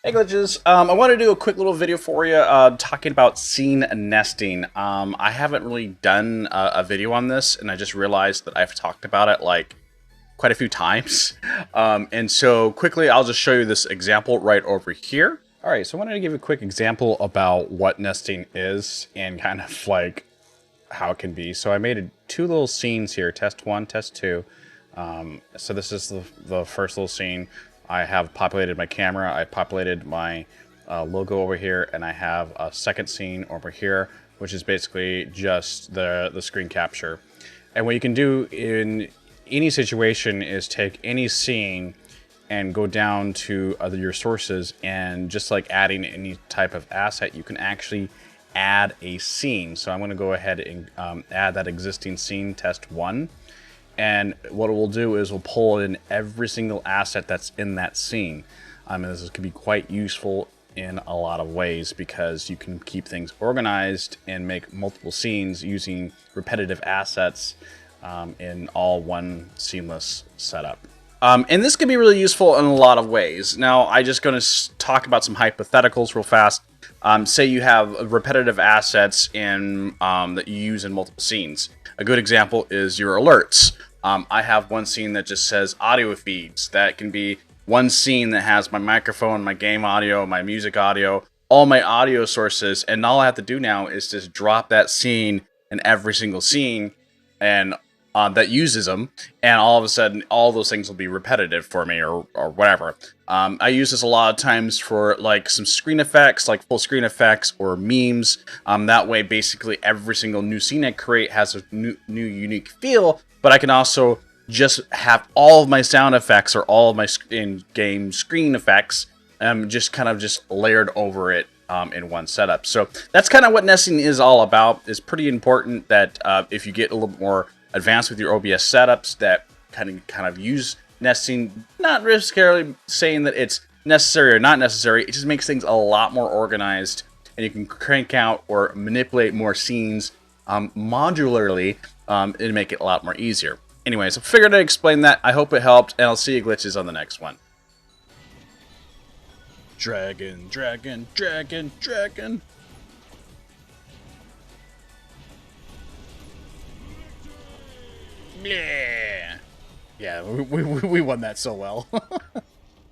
Hey glitches, I want to do a quick little video for you talking about scene nesting. I haven't really done a video on this, and I just realized that I've talked about it like quite a few times. And so quickly, I'll just show you this example right over here. All right, so I wanted to give you a quick example about what nesting is and kind of like how it can be. So I made two little scenes here, test one, test two. So this is the first little scene. I have populated my camera, I populated my logo over here, and I have a second scene over here, which is basically just the screen capture. And what you can do in any situation is take any scene and go down to your sources, and just like adding any type of asset, you can actually add a scene. So I'm going to go ahead and add that existing scene, test one. And what it will do is we'll pull in every single asset that's in that scene. And this can be quite useful in a lot of ways because you can keep things organized and make multiple scenes using repetitive assets in all one seamless setup. And this can be really useful in a lot of ways. Now, I'm just going to talk about some hypotheticals real fast. Say you have repetitive assets that you use in multiple scenes. A good example is your alerts. I have one scene that just says audio feeds. That can be one scene that has my microphone, my game audio, my music audio, all my audio sources, and all I have to do now is just drop that scene in every single scene and that uses them, and all of a sudden all those things will be repetitive for me or whatever. I use this a lot of times for like some screen effects, like full screen effects or memes. That way basically every single new scene I create has a new unique feel, but I can also just have all of my sound effects or all of my in-game screen effects just kind of just layered over it in one setup. So that's kind of what nesting is all about. It's pretty important that if you get a little bit more advanced with your OBS setups, that kind of use nesting, not necessarily saying that it's necessary or not necessary. It just makes things a lot more organized, and you can crank out or manipulate more scenes modularly and make it a lot more easier. Anyways, I figured I'd explain that. I hope it helped, and I'll see you glitches on the next one. Dragon, dragon, dragon, dragon. Yeah. Yeah, we won that so well.